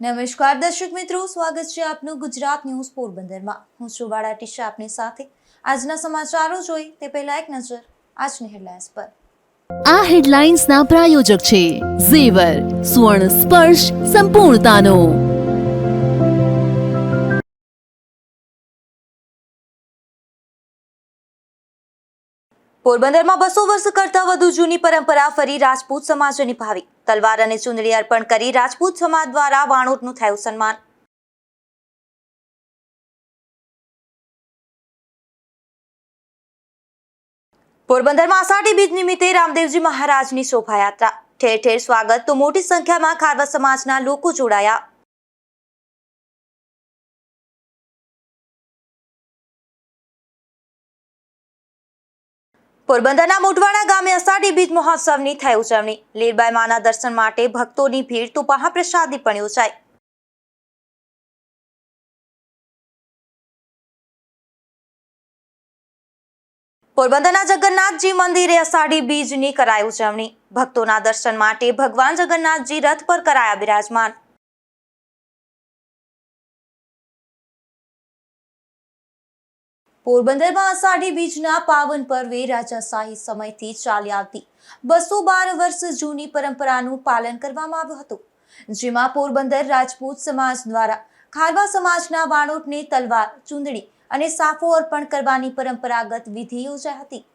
નમસ્કાર દર્શક મિત્રો, સ્વાગત છે આપનું ગુજરાત ન્યૂઝ પોરબંદરમાં। હું છું વાળા ટીશા આપની સાથે। આજના સમાચારો જોઈ તે પહેલા એક નજર આજની હેડલાઇન્સ પર। આ હેડલાઇન્સના પ્રાયોજક છે ઝેવર સુવર્ણ સ્પર્શ સંપૂર્ણતાનો। પોરબંદરમાં 200 વર્ષ કરતા વધુ જૂની પરંપરા ફરી રાજપૂત સમાજે નિભાવી। તલવાર અને ચુંદડી અર્પણ કરી રાજપૂત સમાજ દ્વારા વાણોટનું થયું સન્માન। પોરબંદરમાં આષાઢી બીજ નિમિત્તે રામદેવજી મહારાજની શોભાયાત્રા। ઠેર ઠેર સ્વાગત તો મોટી સંખ્યામાં ખારવા સમાજના લોકો જોડાયા। પોરબંદરના મોટવાડા ગામે આષાઢી બીજ મહોત્સવની થઈ ઉજવણી। લીરબાઈ માના દર્શન માટે ભક્તોની ભીડ તો મહાપ્રસાદી પણ યોજાઈ। પોરબંદરના જગન્નાથજી મંદિરે આષાઢી બીજની કરાઈ ઉજવણી। ભક્તોના દર્શન માટે ભગવાન જગન્નાથજી રથ પર કરાયા બિરાજમાન। પોરબંદરમાં આષાઢી બીજના પાવન પર્વે રાજાશાહી સમયથી ચાલી આવતી 212 વર્ષ જૂની પરંપરાનું પાલન કરવામાં આવ્યું હતું, જેમાં પોરબંદર રાજપૂત સમાજ દ્વારા ખારવા સમાજના વાણોટને તલવાર, ચુંદડી અને સાફો અર્પણ કરવાની પરંપરાગત વિધિ યોજાઈ હતી।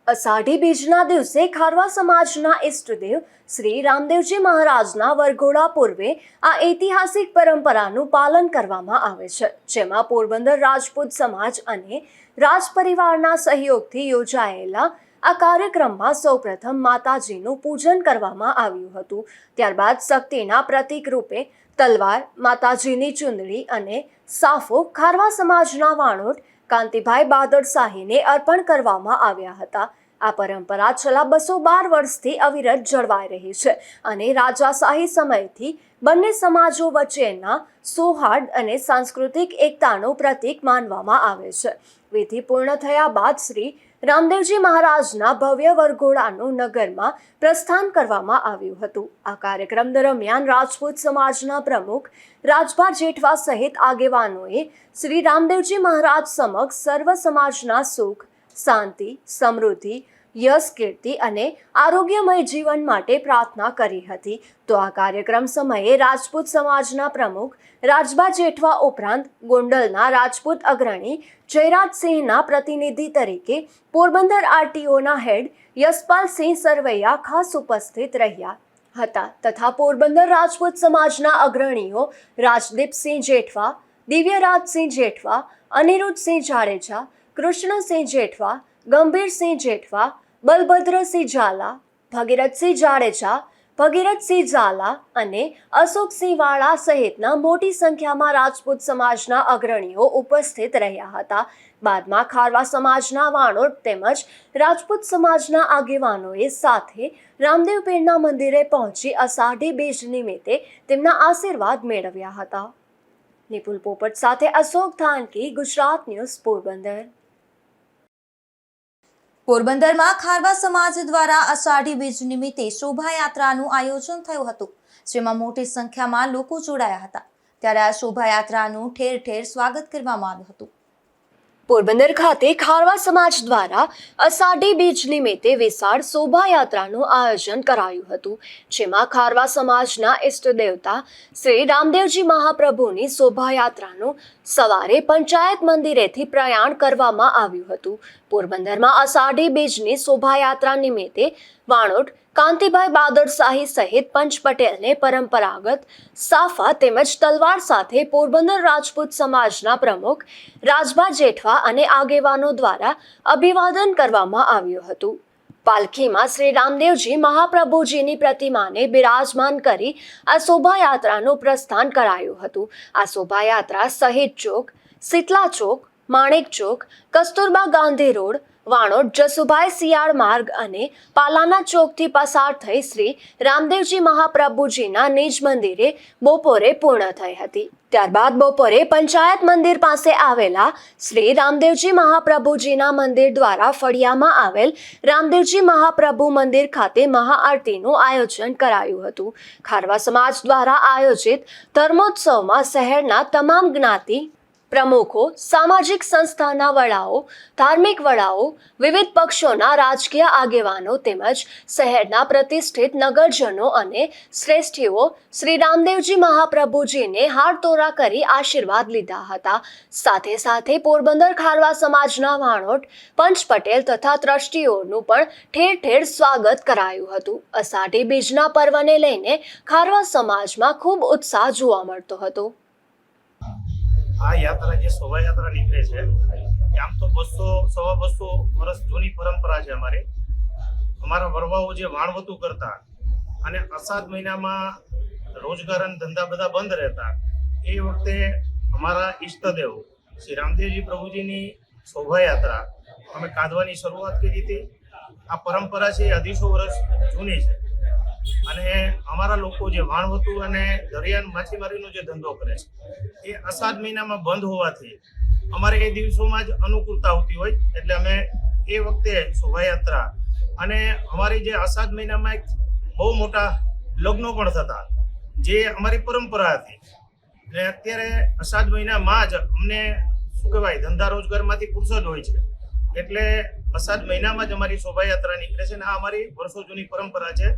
અષાઢી બીજના દિવસે ખારવા સમાજના ઇષ્ટદેવ શ્રી રામદેવજી મહારાજના વરઘોડા પૂર્વે આ ઐતિહાસિક પરંપરાનું પાલન કરવામાં આવે છે, જેમાં પોરબંદર રાજપૂત સમાજ અને રાજ પરિવારના સહયોગથી યોજાયેલા આ કાર્યક્રમમાં સૌપ્રથમ માતાજીનું પૂજન કરવામાં આવ્યું હતું। ત્યારબાદ શક્તિના પ્રતીક રૂપે તલવાર, માતાજીની ચુંદડી અને સાફો ખારવા સમાજના વાણોટ કાંતિભાઈ બાદરશાહીને અર્પણ કરવામાં આવ્યા હતા। આ પરંપરા છેલ્લા 212 વર્ષથી અવિરત જળવાઈ રહી છે અને રાજાશાહી સમયથી બંને સમાજો વચ્ચેના સૌહાર્દ અને સાંસ્કૃતિક એકતાનું પ્રતીક માનવામાં આવે છે। વિધિ પૂર્ણ થયા બાદ શ્રી રામદેવજી મહારાજના ભવ્ય વરઘોડાનું નગરમાં પ્રસ્થાન કરવામાં આવ્યું હતું। આ કાર્યક્રમ દરમિયાન રાજપૂત સમાજના પ્રમુખ રાજભા જેઠવા સહિત આગેવાનોએ શ્રી રામદેવજી મહારાજ સમક્ષ સર્વ સમાજના સુખ, શાંતિ, સમૃદ્ધિ, યશ, કીર્તિ અને આરોગ્યમય જીવન માટે પ્રાર્થના કરી હતી। તો આ કાર્યક્રમ સમયે રાજપૂત સમાજના પ્રમુખ રાજભા જેઠવા ઉપરાંત ગોંડલના રાજપૂત અગ્રણી જયરાજસિંહના પ્રતિનિધિ તરીકે પોરબંદર આરટીઓના હેડ યશપાલસિંહ સરવૈયા ખાસ ઉપસ્થિત રહ્યા હતા તથા પોરબંદર રાજપૂત સમાજના અગ્રણીઓ રાજદીપસિંહ જેઠવા, દિવ્યરાજસિંહ જેઠવા, અનિરુદ્ધસિંહ જાડેજા, કૃષ્ણસિંહ જેઠવા, ગંભીરસિંહ જેઠવા, બલભદ્રસિંહ ઝાલા, ભગીરથસિંહ જાડેજા, ભગીરથસિંહ ઝાલા અને અશોકસિંહ વાળા સહિતના મોટી સંખ્યામાં રાજપૂત સમાજના અગ્રણીઓ ઉપસ્થિત રહ્યા હતા। બાદમાં ખારવા સમાજના વાણોટ તેમજ રાજપૂત સમાજના આગેવાનોએ સાથે રામદેવ પીરના મંદિરે પહોંચી અષાઢી બીજ નિમિત્તે તેમના આશીર્વાદ મેળવ્યા હતા। નિપુલ પોપટ સાથે અશોક થાનકી, ગુજરાત ન્યૂઝ, પોરબંદર। પોરબંદરમાં ખારવા સમાજ દ્વારા આષાઢી બીજ નિમિત્તે શોભાયાત્રાનું આયોજન થયું હતું, જેમાં મોટી સંખ્યામાં લોકો જોડાયા હતા। ત્યારે આ શોભાયાત્રાનું ઠેર ઠેર સ્વાગત કરવામાં આવ્યું હતું। પોરબંદર ખાતે ખારવા સમાજ દ્વારા અષાઢી બીજ નિમિત્તે વિશાળ શોભાયાત્રાનું આયોજન કરાયું હતું, જેમાં ખારવા સમાજના ઇષ્ટ દેવતા શ્રી રામદેવજી મહાપ્રભુની શોભાયાત્રાનું સવારે પંચાયત મંદિરેથી પ્રયાણ કરવામાં આવ્યું હતું। પોરબંદરમાં અષાઢી બીજની શોભાયાત્રા નિમિત્તે વાણોટ કાંતિભાઈ બાદરશાહી સહિત પંચ પટેલને પરંપરાગત સાફા તેમજ તલવાર સાથે પોરબંદર રાજપૂત સમાજના પ્રમુખ રાજભા જેઠવા અને આગેવાનો દ્વારા અભિવાદન કરવામાં આવ્યું હતું। પાલખીમાં શ્રી રામદેવજી મહાપ્રભુજીની પ્રતિમાને બિરાજમાન કરી આ શોભાયાત્રાનું પ્રસ્થાન કરાયું હતું। આ શોભાયાત્રા શહીદ ચોક, શીતલા ચોક, માણેક ચોક, કસ્તુરબા ગાંધી રોડ, વાણોડ જસુભાઈ સિયાળ માર્ગ અને પાલાના ચોકથી પસાર થઈ શ્રી રામદેવજી મહાપ્રભુજીના નિજ મંદિરે બપોરે પૂર્ણ થઈ હતી. ત્યારબાદ બપોરે પંચાયત મંદિર પાસે આવેલા શ્રી રામદેવજી મહાપ્રભુજીના મંદિર દ્વારા ફળિયામાં આવેલ રામદેવજી મહાપ્રભુ મંદિર ખાતે મહાઆરતીનું આયોજન કરાયું હતું. ખારવા સમાજ દ્વારા આયોજિત ધર્મોત્સવમાં શહેરના તમામ જ્ઞાતિ પ્રમુખો, સામાજિક સંસ્થાના વડાઓ, ધાર્મિક વડાઓ, વિવિધ પક્ષોના રાજકીય આગેવાનો તેમજ શહેરના પ્રતિષ્ઠિત નગરજનો અને શ્રેષ્ઠીઓ શ્રી રામદેવજી મહાપ્રભુજીને હારતોરા કરી આશીર્વાદ લીધા હતા. સાથે સાથે પોરબંદર ખારવા સમાજના વાણોટ પંચ પટેલ તથા ટ્રસ્ટીઓનું પણ ઠેર ઠેર સ્વાગત કરાયું હતું. અષાઢી બીજના પર્વને લઈને ખારવા સમાજમાં ખૂબ ઉત્સાહ જોવા મળતો હતો. આ યાત્રા જે શોભાયાત્રા નીકળે છે એ આમ તો 200-250 વર્ષ જૂની પરંપરા છે અમારી. અમારા વડવાઓ જે વાણવતું કરતા અને અષાઢ મહિનામાં રોજગાર અને ધંધા બધા બંધ રહેતા, એ વખતે અમારા ઈષ્ટદેવ શ્રી રામદેવજી પ્રભુજીની શોભાયાત્રા અમે કાઢવાની શરૂઆત કરી હતી. આ પરંપરા છે એ 250 વર્ષ જૂની છે અને અમારા લોકો જે વાણવતું અને દરિયાન માછીમારીનો જે ધંધો કરે છે એ અષાઢ મહિનામાં બંધ હોવાથી અમારે એ દિવસોમાં જ અનુકૂળતા આવતી હોય એટલે અમે એ વખતે શોભાયાત્રા અને અમારી જે અષાઢ મહિનામાં એક બહુ મોટા લગ્નો પણ થતા, જે અમારી પરંપરા હતી. અને અત્યારે અષાઢ મહિનામાં જ અમને શું કહેવાય ધંધા રોજગારમાંથી ફુરસદ હોય છે એટલે અષાઢ મહિનામાં જ અમારી શોભાયાત્રા નીકળે છે અને આ અમારી વર્ષો જૂની પરંપરા છે.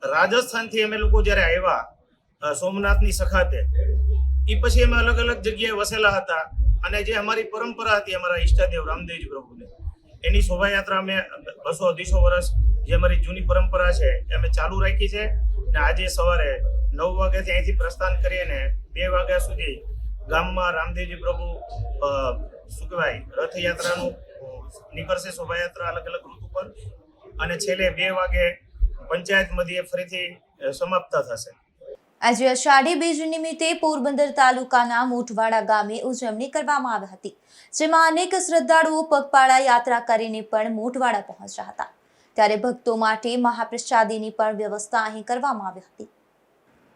રાજસ્થાનથી અમે લોકો જ્યારે આવ્યા સોમનાથની સખાતે, એ પછી અમે અલગ અલગ જગ્યાએ વસેલા હતા અને જે અમારી પરંપરા હતી અમારા ઈષ્ટદેવ રામદેવજી પ્રભુને, એની શોભાયાત્રા અમે 200-250 વર્ષ જે અમારી જૂની પરંપરા છે એ અમે ચાલુ રાખી છે. અને આજે સવારે 9 વાગ્યાથી અહીંથી પ્રસ્થાન કરીને 2 વાગ્યા સુધી ગામમાં રામદેવજી પ્રભુ શું કહેવાય રથયાત્રાનું નીકળશે શોભાયાત્રા અલગ અલગ રૂટ ઉપર અને છેલ્લે 2 વાગે પંચાયત મધ્યે ફરીથી સમાપ્ત થશે. આજે અષાઢી બીજ નિમિત્તે પોરબંદર તાલુકાના મોટવાડા ગામે ઉજવણી કરવામાં આવી હતી, જેમાં અનેક શ્રદ્ધાળુઓ પગપાળા યાત્રા કરીને પણ મોટવાડા પહોંચ્યા હતા. ત્યારે ભક્તો માટે મહાપ્રસાદીની પણ વ્યવસ્થા અહીં કરવામાં આવી હતી.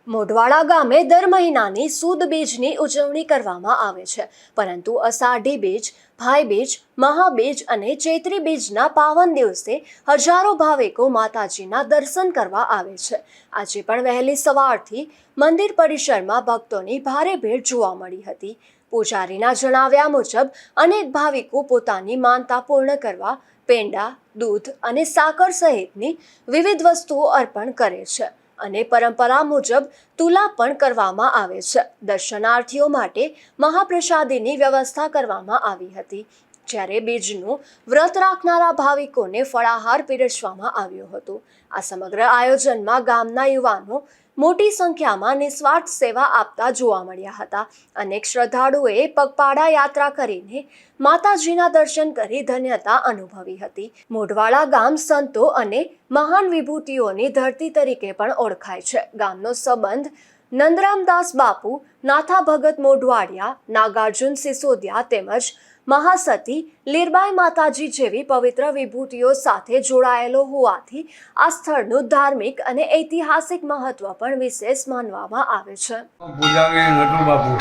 મોઢવાડા ગામે દર મહિનાની સુદ બીજની ઉજવણી કરવામાં આવે છે, પરંતુ અષાઢી બીજ, ભાઈ બીજ, મહાબીજ અને ચૈત્રી બીજના પાવન દિવસે હજારો ભાવિકો માતાજીના દર્શન કરવા આવે છે. આજે પણ વહેલી સવારથી મંદિર પરિસરમાં ભક્તોની ભારે ભીડ જોવા મળી હતી. પૂજારીના જણાવ્યા મુજબ અનેક ભાવિકો પોતાની માનતા પૂર્ણ કરવા પેંડા, દૂધ અને સાકર સહિતની વિવિધ વસ્તુઓ અર્પણ કરે છે અને પરંપરા મુજબ તુલા પણ કરવામાં આવે છે. દર્શનાર્થીઓ માટે મહાપ્રસાદીની વ્યવસ્થા કરવામાં આવી હતી. જ્યારે બીજનું વ્રત રાખનારા ભાવિકોને ફળાહાર પીરસવામાં આવ્યો હતો. આ સમગ્ર આયોજનમાં ગામના યુવાનો મોટી સંખ્યામાં નિસ્વાર્થ સેવા આપતા જોવા મળ્યા હતા. અનેક શ્રદ્ધાળુઓએ પગપાળા યાત્રા કરીને માતાજીના દર્શન કરી ધન્યતા અનુભવી હતી. મોઢવાડા ગામ સંતો અને મહાન વિભૂતિઓની ધરતી તરીકે પણ ઓળખાય છે. ગામનો સંબંધ નંદરામદાસ બાપુ, નાથા ભગત મોઢવાડિયા, નાગાર્જુન સિસોદિયા તેમજ મહાસતી લીરબાઈ માતાજી જેવી પવિત્ર વિભૂતિઓ સાથે જોડાયેલો હોવાથી આ સ્થળનું ધાર્મિક અને ઐતિહાસિક મહત્વ પણ વિશેષ માનવામાં આવે છે. પૂજારી નટુ બાપુ,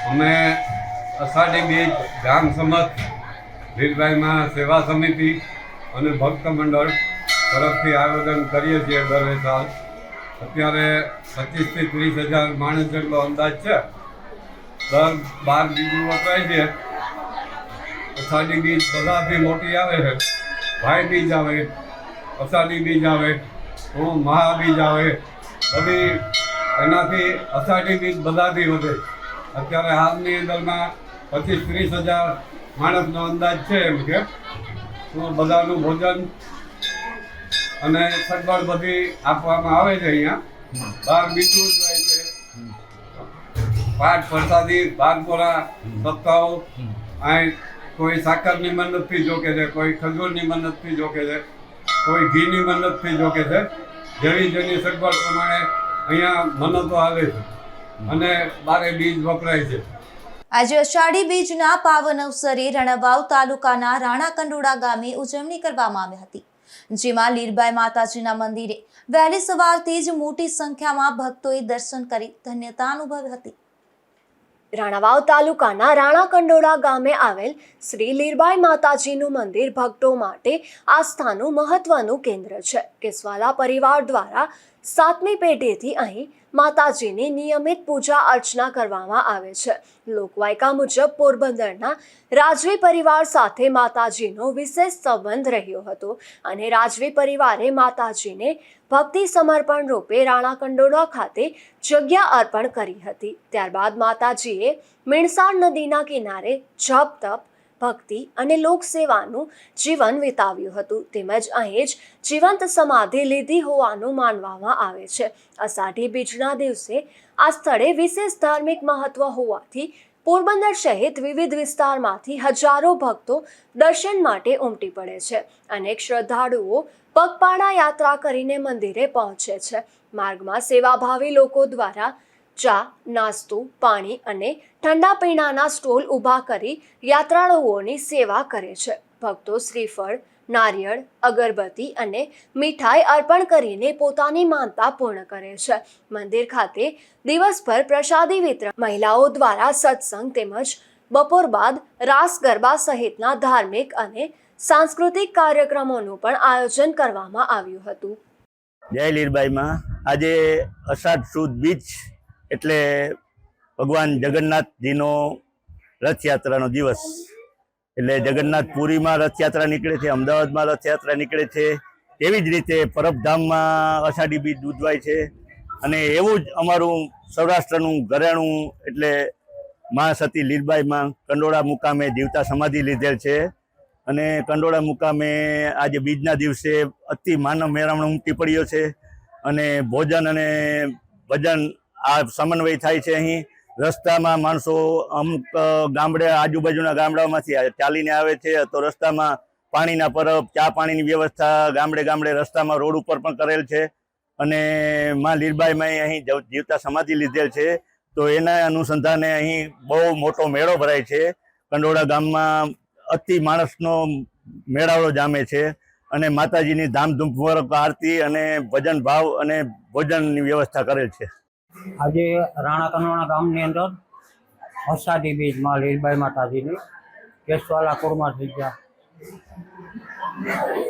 અમે અષાઢી બીજ ગામ સમત લીરબાઈમાં સેવા સમિતિ અને ભક્ત મંડળ તરફથી આયોજન કરીએ છીએ દર સાલ. અત્યારે 25 થી 30 હજાર માણસ જેટલો અંદાજ છે. દર 12 બીજું વપરાય છે. અષાઢી બીજ બધાથી મોટી આવે છે. ભાઈ બીજ આવે, અષાઢી બીજ આવે, મહાબીજ આવે, બધી એનાથી અષાઢી બીજ બધાથી વધે. અત્યારે હાલની અંદરમાં 25-30 હજાર માણસનો અંદાજ છે. એમ કે બધાનું ભોજન અને સગવડ બધી આપવામાં આવે છે. અહીંયા બાર બીજું ઉજવાય છે. પાઠ પ્રસાદી, બારપોરા, સપ્તાહો. અહીં કોઈ સાકરની મન્નતથી જોકે છે, કોઈ ખજૂરની મન્નતથી જોકે છે, કોઈ ઘીની મન્નતથી જોકે છે. જેવી જેની સગવડ પ્રમાણે અહીંયા મન્નતો આવે છે અને બારે બીજ વપરાય છે. આજે અષાઢી બીજના પાવન અવસરે રણવાવ તાલુકાના રાણા કંડોળા ગામે ઉજવણી કરવામાં આવી હતી, જેમાં લીરબાઈ માતાજીના મંદિરે વહેલી સવારથી જ મોટી સંખ્યામાં ભક્તોએ દર્શન કરી ધન્યતા અનુભવી હતી. રાણાવાવ તાલુકાના રાણા કંડોળા ગામે આવેલ શ્રી લીરબાઈ માતાજીનું મંદિર ભક્તો માટે આસ્થાનું મહત્વનું કેન્દ્ર છે. કેસવાલા પરિવાર દ્વારા 7મી પેઢીથી અહીં માતાજીની નિયમિત પૂજા અર્ચના કરવામાં આવે છે. લોકવાયકા મુજબ પોરબંદરના રાજવી પરિવાર સાથે માતાજીનો વિશેષ સંબંધ રહ્યો હતો અને રાજવી પરિવારે માતાજીને ભક્તિ સમર્પણ રૂપે રાણા કંડોળા ખાતે જગ્યા અર્પણ કરી હતી. ત્યારબાદ માતાજીએ મીણસાર નદીના કિનારે જપ તપ ભક્તિ અને લોકસેવાનું જીવન વિતાવ્યું હતું, તેમજ અહીં જ જીવંત સમાધિ લીધી હોવાનું માનવામાં આવે છે. અષાઢી બીજના દિવસે આ સ્થળે વિશેષ ધાર્મિક મહત્વ હોવાથી પોરબંદર સહિત વિવિધ વિસ્તારમાંથી હજારો ભક્તો દર્શન માટે ઉમટી પડે છે. અનેક શ્રદ્ધાળુઓ પગપાળા યાત્રા કરીને મંદિરે પહોંચે છે. માર્ગમાં સેવાભાવી લોકો દ્વારા ચા, નાસ્તો, પાણી અને ઠંડા પીણાના સ્ટોલ ઊભા કરી યાત્રાળુઓની સેવા કરે છે. ભક્તો શ્રીફળ, નારિયેળ, અગરબત્તી અને મીઠાઈ અર્પણ કરીને પોતાની માનતા પૂર્ણ કરે છે. મંદિર ખાતે દિવસભર પ્રસાદી વિતરણ, મહિલાઓ દ્વારા સત્સંગ તેમજ બપોર બાદ રાસ ગરબા સહિતના ધાર્મિક અને સાંસ્કૃતિક કાર્યક્રમોનું પણ આયોજન કરવામાં આવ્યું હતું. જય લીરબાઈમાં આજે અષાઢ સુદ બીજ એટલે ભગવાન જગન્નાથજીનો રથયાત્રાનો દિવસ. એટલે જગન્નાથપુરીમાં રથયાત્રા નીકળે છે, અમદાવાદમાં રથયાત્રા નીકળે છે, એવી જ રીતે પરબધામમાં અષાઢી બીજ ઉજવાય છે. અને એવું જ અમારું સૌરાષ્ટ્રનું ઘરેણું એટલે મા સતી લીરબાઈમાં કંડોળા મુકામે જીવતા સમાધિ લીધેલ છે. અને કંડોળા મુકામે આજે બીજના દિવસે અતિ માનવ મેળામણો ઉમટી પડ્યો છે અને ભોજન અને ભજન આ સમન્વય થાય છે. અહીં રસ્તામાં માણસો અમુક ગામડે આજુબાજુના ગામડાઓમાંથી ચાલીને આવે છે, તો રસ્તામાં પાણીના પરબ, ચા પાણીની વ્યવસ્થા ગામડે ગામડે રસ્તામાં રોડ ઉપર પણ કરેલ છે. અને માં લીરબાઈમાં અહીં જીવતા સમાધિ લીધેલ છે, તો એના અનુસંધાને અહીં બહુ મોટો મેળો ભરાય છે. કંડોળા ગામમાં અતિ માણસનો મેળાવડો જામે છે અને માતાજીની ધામધૂમપૂર્વક આરતી અને ભજન ભાવ અને ભોજનની વ્યવસ્થા કરેલ છે. આજે રાણા કંડોળા ગામની અંદર અષાઢી બીજમાં લીરબાઈ માતાજીની કેસવાલા કુરમા થઈ ગયા.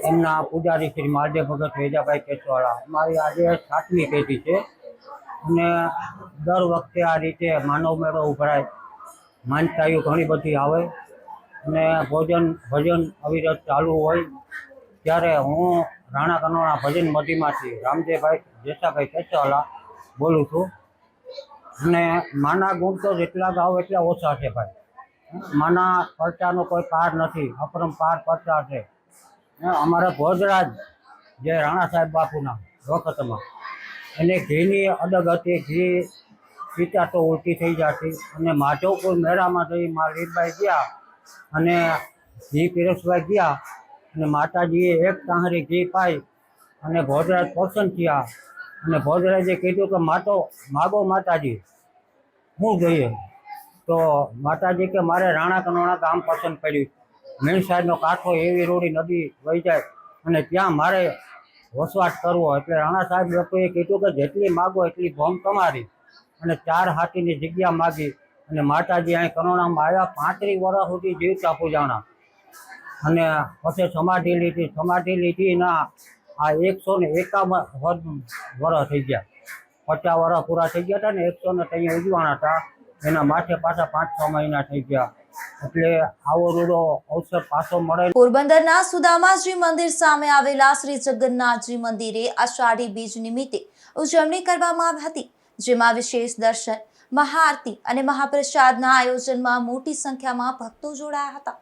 એમના પૂજારી શ્રી મહાદેવ ભગત વેજાભાઈ કેસવાલા અમારી આજે 7મી પેઢી છે અને દર વખતે આ રીતે માનવ મેળો ઉભરાય, માનતાઓ ઘણી બધી આવે અને ભોજન ભજન અવિરત ચાલુ હોય. ત્યારે હું રાણા કંડોળા ભજન મધ્યમાંથી રામદેવભાઈ જેસાભાઈ કેસવાલા બોલું છું. અને માના ગુણ તો જેટલા ગાવ એટલા ઓછા છે ભાઈ. માના પરચાનો કોઈ પાર નથી, અપરંપાર પરચા છે. અમારા ભોજરાજ જે રાણા સાહેબ બાપુના વખતમાં એને ઘીની અડગ હતી, ઘી પીતા તો ઉલટી થઈ જતી. અને માધવપુર મેળામાં જઈ મા લીરબાઈ ગયા અને ઘી પીરસવા ગયા અને માતાજીએ એક તાંહરી ઘી પાઈ અને ભોજરાજ પ્રસન્ન થયા. અને ભોજરાજે કીધું કે માગો માતાજી શું જોઈએ? તો માતાજી કે મારે રાણા કંડોળા ગામ પસંદ પડ્યું. મીણસારનો કાંઠો એવી રોડી નદી વહી જાય અને ત્યાં મારે વસવાટ કરવો. એટલે રાણા સાહેબ લોકોએ કીધું કે જેટલી માગો એટલી ભોમ તમારી. અને 4 હાથીની જગ્યા માગી અને માતાજી અહીં કંડોળામાં આવ્યા. 35 વર્ષ સુધી જીવતા પૂજાણા અને પછી સમાધિ લીધી. સમાધિ લીધીના આ 151 વર્ષ થઈ ગયા. 50 વર્ષ પૂરા થઈ ગયા હતા ને 103 ઉજવાના હતા. એના માથે પાછા 5-6 મહિના થઈ ગયા. એટલે આવો રૂડો અવસર પાછો મળે. પોરબંદરના સુદામાજી મંદિર સામે આવેલા શ્રી જગન્નાથજી મંદિરે અષાઢી બીજ નિમિત્તે ઉજવણી કરવામાં આવી હતી, જેમાં વિશેષ દર્શન, મહાઆરતી અને મહાપ્રસાદના આયોજનમાં મોટી સંખ્યામાં ભક્તો જોડાયા હતા.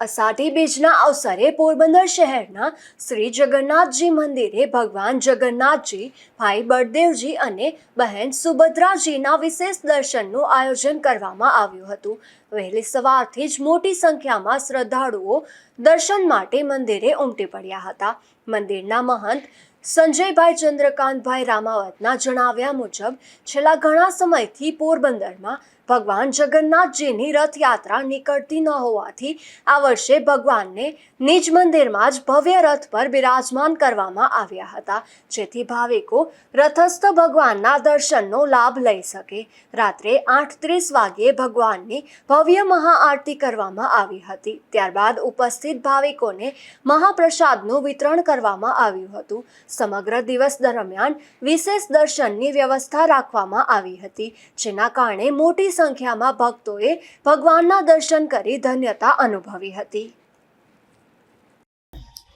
અષાઢી બીજના અવસરે પોરબંદર શહેરના શ્રી જગન્નાથજી મંદિરે ભગવાન જગન્નાથજી, ભાઈ બળદેવજી અને બહેન સુભદ્રાજીના વિશેષ દર્શનનું આયોજન કરવામાં આવ્યું હતું. વહેલી સવારથી જ મોટી સંખ્યામાં શ્રદ્ધાળુઓ દર્શન માટે મંદિરે ઉમટી પડ્યા હતા. મંદિરના મહંત સંજયભાઈ ચંદ્રકાંતભાઈ રામાવતના જણાવ્યા મુજબ છેલ્લા ઘણા સમયથી પોરબંદરમાં ભગવાન જગન્નાથજીની રથયાત્રા નીકળતી ન હોવાથી આ વર્ષે ભગવાનને નિજ મંદિરમાં જ ભવ્ય રથ પર બિરાજમાન કરવામાં આવ્યા હતા, જેથી ભાવિકો રથસ્થ ભગવાનના દર્શનનો લાભ લઈ શકે. રાત્રે 8:30 વાગ્યે ભગવાનની ભવ્ય મહાઆરતી કરવામાં આવી હતી. ત્યારબાદ ઉપસ્થિત ભાવિકોને મહાપ્રસાદનું વિતરણ કરવામાં આવ્યું હતું. સમગ્ર દિવસ દરમિયાન વિશેષ દર્શનની વ્યવસ્થા રાખવામાં આવી હતી, જેના કારણે મોટી સંખ્યામાં ભક્તોએ ભગવાનના દર્શન કરી ધન્યતા અનુભવી હતી.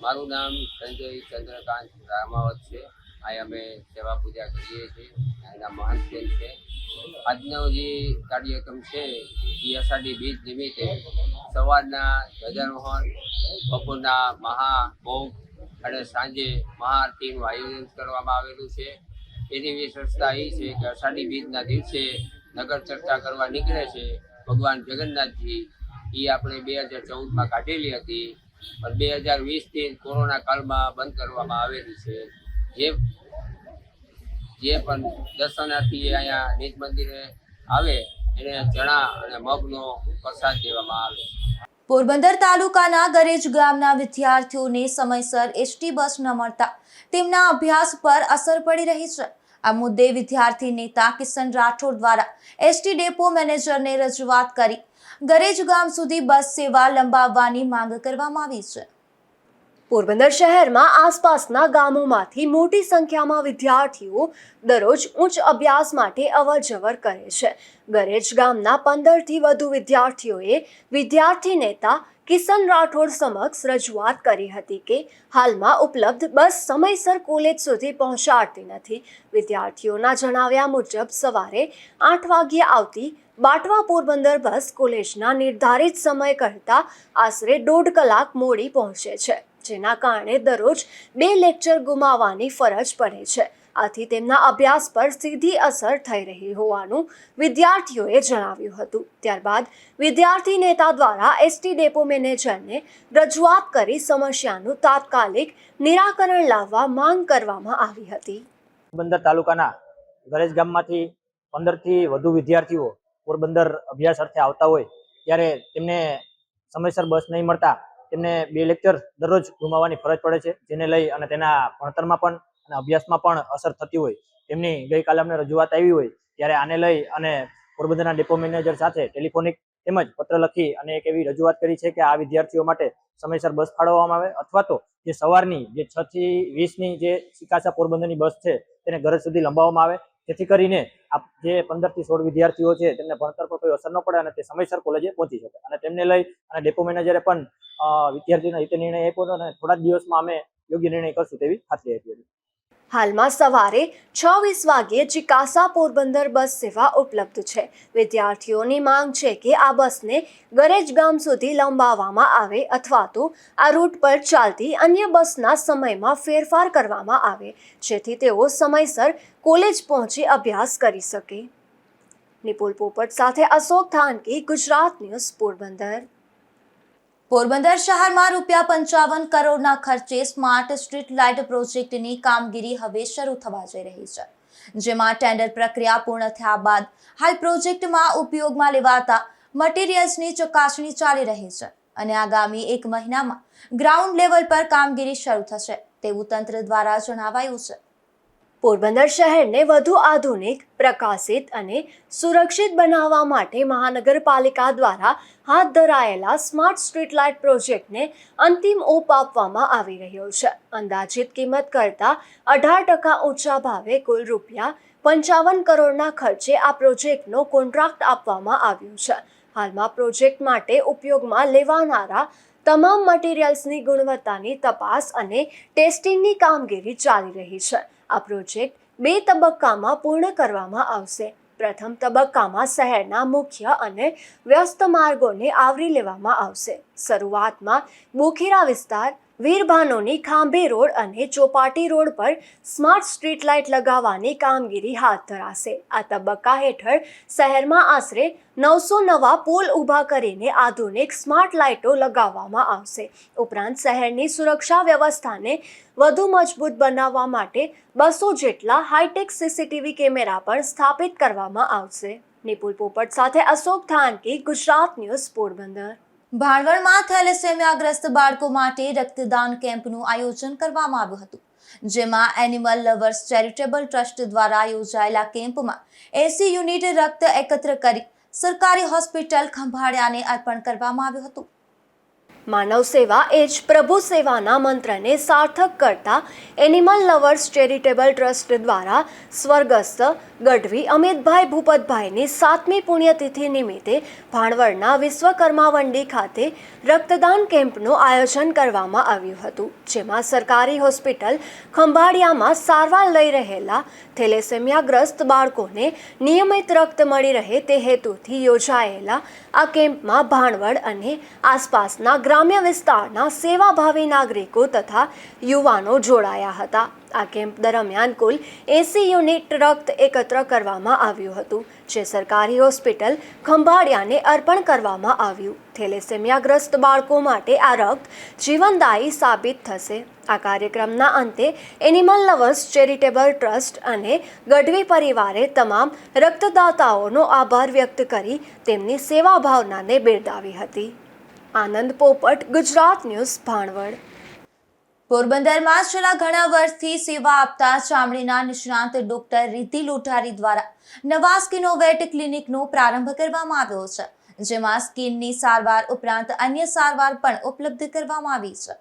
મારું નામ સંજય ચંદ્રકાંત રામાવત છે. અહીં અમે સેવા પૂજા કરીએ છીએ. અહીંના મહંત છે. આજનો જે કાર્યક્રમ છે એ અષાઢી બીજ નિમિત્તે સવારના ધ્વજારોહણ, બપોરના મહાભોગ અને સાંજે મહાઆરતીનું આયોજન કરવામાં આવેલું છે. એની વિશેષતા એ છે કે અષાઢી બીજના દિવસે નગર ચર્ચા કરવા નીકળે છે ભગવાન જગન્નાથજી. એ આપણે 2014માં કાઢેલી હતી, પણ 2020થી કોરોના કાળમાં બંધ કરવામાં આવેલી છે. જે પણ દર્શનાર્થી અહીંયા નિજ મંદિરે આવે એને ચણા અને મગનો પ્રસાદ દેવામાં આવે. પોરબંદર તાલુકાના ગરેજ ગામના વિદ્યાર્થીઓને સમયસર એસટી બસ ન મળતા તેમના અભ્યાસ પર અસર પડી રહી છે. આ મુદ્દે વિદ્યાર્થી નેતા કિશન રાઠોડ દ્વારા એસટી ડેપો મેનેજરને રજૂઆત કરી ગરેજ ગામ સુધી બસ સેવા લંબાવવાની માંગ કરવામાં આવી છે. પોરબંદર શહેરમાં આસપાસના ગામોમાંથી મોટી સંખ્યામાં વિદ્યાર્થીઓ દરરોજ ઉચ્ચ અભ્યાસ માટે અવરજવર કરે છે. ગરેજ ગામના 15થી વધુ વિદ્યાર્થીઓએ વિદ્યાર્થી નેતા કિશન રાઠોડ સમક્ષ રજૂઆત કરી હતી કે હાલમાં ઉપલબ્ધ બસ સમયસર કોલેજ સુધી પહોંચાડતી નથી. વિદ્યાર્થીઓના જણાવ્યા મુજબ સવારે 8 વાગ્યે આવતી બાટવા પોરબંદર બસ કોલેજના નિર્ધારિત સમય કરતાં આશરે 1.5 કલાક મોડી પહોંચે છે, જેના કારણે દરરોજ 2 લેક્ચર ગુમાવવાની ફરજ પડે છે. આથી તેમના અભ્યાસ પર સીધી અસર થઈ રહી હોવાનું વિદ્યાર્થીઓએ જણાવ્યું હતું. ત્યારબાદ વિદ્યાર્થી નેતા દ્વારા એસટી ડેપો મેનેજરને રજૂઆત કરી સમસ્યાનું તાત્કાલિક નિરાકરણ લાવવા માંગ કરવામાં આવી હતી. પોરબંદર તાલુકાના ગરેજ ગામમાંથી 15થી વધુ વિદ્યાર્થીઓ પોરબંદર અભ્યાસ અર્થે આવતા હોય ત્યારે તેમને સમયસર બસ નહીં મળતા તેમને 2 લેક્ચર દરરોજ ગુમાવવાની ફરજ પડે છે, જેને લઈ અને તેના ભણતરમાં પણ અને અભ્યાસમાં પણ અસર થતી હોય. તેમની ગઈકાલે અમને રજૂઆત આવી હોય ત્યારે આને લઈ અને પોરબંદરના ડેપો મેનેજર સાથે ટેલિફોનિક તેમજ પત્ર લખી અને એક એવી રજૂઆત કરી છે કે આ વિદ્યાર્થીઓ માટે સમયસર બસ ફાળવવામાં આવે, અથવા તો જે સવારની જે 6 થી 20ની જે સિકાસા પોરબંદરની બસ છે તેને ઘર સુધી લંબાવવામાં આવે, જેથી કરીને આ જે 15 થી 16 વિદ્યાર્થીઓ છે તેમને ભણતર પર કોઈ અસર ન પડે અને તે સમયસર કોલેજે પહોંચી શકે. અને તેમને લઈ અને ડેપો મેનેજરે પણ વિદ્યાર્થીઓના હિતે નિર્ણય આપ્યો હતો અને થોડા જ દિવસમાં અમે યોગ્ય નિર્ણય કરશું તેવી ખાતરી આપી હતી. હાલમાં સવારે 6:20 વાગ્યે ચિકાસા પોરબંદર બસ સેવા ઉપલબ્ધ છે. વિદ્યાર્થીઓની માંગ છે કે આ બસને ગરેજ ગામ સુધી લંબાવવામાં આવે અથવા તો આ રૂટ પર ચાલતી અન્ય બસના સમયમાં ફેરફાર કરવામાં આવે, જેથી તેઓ સમયસર કોલેજ પહોંચી અભ્યાસ કરી શકે. નિપુલ પોપટ સાથે અશોક થાનકી, ગુજરાત ન્યૂઝ, પોરબંદર. પોરબંદર શહેરમાં ₹55 કરોડના ખર્ચે સ્માર્ટ સ્ટ્રીટ લાઇટ પ્રોજેક્ટની કામગીરી હવે શરૂ થવા જઈ રહી છે, જેમાં ટેન્ડર પ્રક્રિયા પૂર્ણ થયા બાદ હાલ પ્રોજેક્ટમાં ઉપયોગમાં લેવાતા મટીરિયલ્સની ચકાસણી ચાલી રહી છે અને આગામી 1 મહિનામાં ગ્રાઉન્ડ લેવલ પર કામગીરી શરૂ થશે તેવું તંત્ર દ્વારા જણાવાયું છે. પોરબંદર શહેરને વધુ આધુનિક, પ્રકાશિત અને સુરક્ષિત બનાવવા માટે મહાનગરપાલિકા દ્વારા હાથ ધરાયેલા સ્માર્ટ સ્ટ્રીટ લાઇટ પ્રોજેક્ટને અંતિમ ઓપ આપવામાં આવી રહ્યો છે. અંદાજિત કિંમત કરતાં 18% ઊંચા ભાવે કુલ ₹55 કરોડના ખર્ચે આ પ્રોજેક્ટનો કોન્ટ્રાક્ટ આપવામાં આવ્યો છે. હાલમાં પ્રોજેક્ટ માટે ઉપયોગમાં લેવાનારા તમામ મટીરિયલ્સની ગુણવત્તાની તપાસ અને ટેસ્ટિંગની કામગીરી ચાલી રહી છે. આ પ્રોજેક્ટ 2 તબક્કામાં પૂર્ણ કરવામાં આવશે. પ્રથમ તબક્કામાં શહેરના મુખ્ય અને વ્યસ્ત માર્ગોને આવરી લેવામાં આવશે. શરૂઆતમાં બોખીરા વિસ્તાર, વીરભાનોની ખાંભી રોડ અને ચોપાટી રોડ પર સ્માર્ટ સ્ટ્રીટ લાઇટ લગાવવાની કામગીરી હાથ ધરાશે. આ તબક્કા હેઠળ શહેરમાં આશરે 900 નવા પોલ ઊભા કરીને આધુનિક સ્માર્ટ લાઇટો લગાવવામાં આવશે. ઉપરાંત શહેરની સુરક્ષા વ્યવસ્થાને વધુ મજબૂત બનાવવા માટે 200 જેટલા હાઈટેક સીસીટીવી કેમેરા પણ સ્થાપિત કરવામાં આવશે. નિપુલ પોપટ સાથે અશોક થાનકી, ગુજરાત ન્યૂઝ, પોરબંદર. ભાણવડમાં થેલેસેમિયાગ્રસ્ત બાળકો માટે રક્તદાન કેમ્પનું આયોજન કરવામાં આવ્યું હતું, જેમાં એનિમલ લવર્સ ચેરિટેબલ ટ્રસ્ટ દ્વારા યોજાયેલા કેમ્પમાં 80 યુનિટ રક્ત એકત્ર કરી સરકારી હોસ્પિટલ ખંભાળિયાને અર્પણ કરવામાં આવ્યું હતું. માનવ સેવા એ જ પ્રભુ સેવાના મંત્રને સાર્થક કરતા એનિમલ લવર્સ ચેરિટેબલ ટ્રસ્ટ દ્વારા સ્વર્ગસ્થ ગઢવી અમિતભાઈ ભૂપતભાઈની 7મી પુણ્યતિથિ નિમિત્તે ભાણવડના વિશ્વકર્મા મંડી ખાતે રક્તદાન કેમ્પનું આયોજન કરવામાં આવ્યું હતું, જેમાં સરકારી હોસ્પિટલ ખંભાળિયામાં સારવાર લઈ રહેલા થેલેસેમિયાગ્રસ્ત બાળકોને નિયમિત રક્ત મળી રહે તે હેતુથી યોજાયેલા આ કેમ્પમાં ભાણવડ અને આસપાસના ગ્રામ્ય વિસ્તારના સેવાભાવી નાગરિકો તથા યુવાનો જોડાયા હતા. આ કેમ્પ દરમિયાન કુલ 80 યુનિટ રક્ત એકત્ર કરવામાં આવ્યું હતું, જે સરકારી હોસ્પિટલ ખંભાળિયાને અર્પણ કરવામાં આવ્યું. થેલેસેમિયાગ્રસ્ત બાળકો માટે આ રક્ત જીવનદાયી સાબિત થશે. આ કાર્યક્રમના અંતે એનિમલ લવર્સ ચેરિટેબલ ટ્રસ્ટ અને ગઢવી પરિવારે તમામ રક્તદાતાઓનો આભાર વ્યક્ત કરી તેમની સેવા ભાવનાને બિરદાવી હતી. આનંદ પોપટ, ગુજરાત ન્યૂઝ, ભાણવડ. પોરબંદરમાં છેલ્લા ઘણા વર્ષથી સેવા આપતા ચામડીના નિષ્ણાંત ડોક્ટર રિદ્ધિ લોઢારી દ્વારા નવા સ્કિનોવેટ ક્લિનિકનો પ્રારંભ કરવામાં આવ્યો છે, જેમાં સ્કિનની સારવાર ઉપરાંત અન્ય સારવાર પણ ઉપલબ્ધ કરવામાં આવી છે.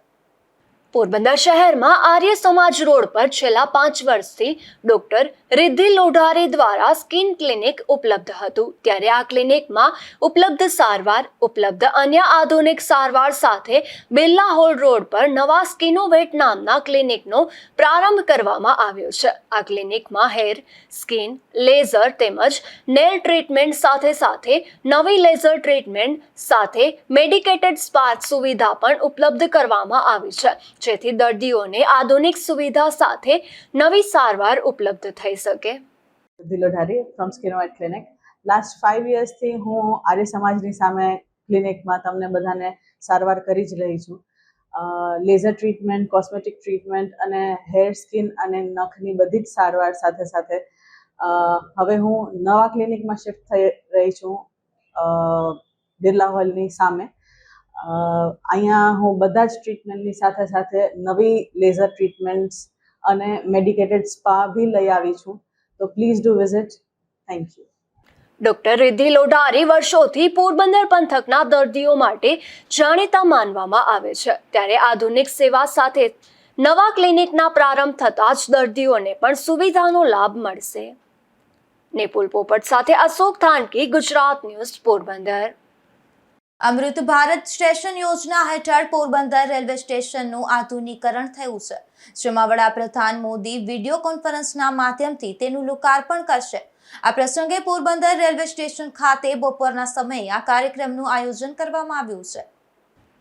પોરબંદર શહેરમાં આર્ય સમાજ રોડ પર છેલ્લા 5 વર્ષથી ડોક્ટર રિદ્ધિ લોઢારી દ્વારા સ્કિન ક્લિનિક ઉપલબ્ધ હતું, ત્યારે આ ક્લિનિકમાં ઉપલબ્ધ સારવાર ઉપલબ્ધ અન્ય આધુનિક સારવાર સાથે બિરલા હોલ રોડ પર નવા સ્કિનોવેટ નામના ક્લિનિકનો પ્રારંભ કરવામાં આવ્યો છે. આ ક્લિનિકમાં હેર, સ્કિન, લેઝર તેમજ નેલ ટ્રીટમેન્ટ સાથે નવી લેઝર ટ્રીટમેન્ટ સાથે મેડિકેટેડ સ્પા સુવિધા પણ ઉપલબ્ધ કરવામાં આવી છે, જેથી દર્દીઓને આધુનિક સુવિધા સાથે નવી સારવાર ઉપલબ્ધ થઈ શકે. Riddhi Lodhari from Skinovate clinic. Last 5 યર્સથી હું આર્ય સમાજની સામે ક્લિનિકમાં તમને બધાને સારવાર કરી જ રહી છું. લેઝર ટ્રીટમેન્ટ, કોસ્મેટિક ટ્રીટમેન્ટ અને હેર, સ્કિન અને નખની બધી જ સારવાર સાથે હવે હું નવા ક્લિનિકમાં શિફ્ટ થઈ રહી છું બિરલા હોલની સામે. અહીંયા હું બધા જ ટ્રીટમેન્ટની સાથે નવી લેઝર ટ્રીટમેન્ટ્સ અને મેડિકેટેડ સ્પા બી લઈ આવી છું, તો please do visit. Thank you. Doctor Riddhi Lodhari વર્ષોથી પોરબંદર પંથકના દર્દીઓ માટે જાણીતા માનવામાં આવે છે, ત્યારે આધુનિક સેવા સાથે નવા ક્લિનિકના પ્રારંભ થતાં જ દર્દીઓને પણ સુવિધાનો લાભ મળશે. નિપુલ પોપટ સાથે અશોક થાનકી, ગુજરાત ન્યૂઝ, પોરબંદર. અમૃત ભારત સ્ટેશન યોજના હેઠળ પોરબંદર રેલવે સ્ટેશનનું આધુનિકરણ થયું છે, જેમાં વડાપ્રધાન મોદી વિડીયો કોન્ફરન્સના માધ્યમથી તેનું લોકાર્પણ કરશે. આ પ્રસંગે પોરબંદર રેલવે સ્ટેશન ખાતે બપોરના સમયે આ કાર્યક્રમનું આયોજન કરવામાં આવ્યું છે.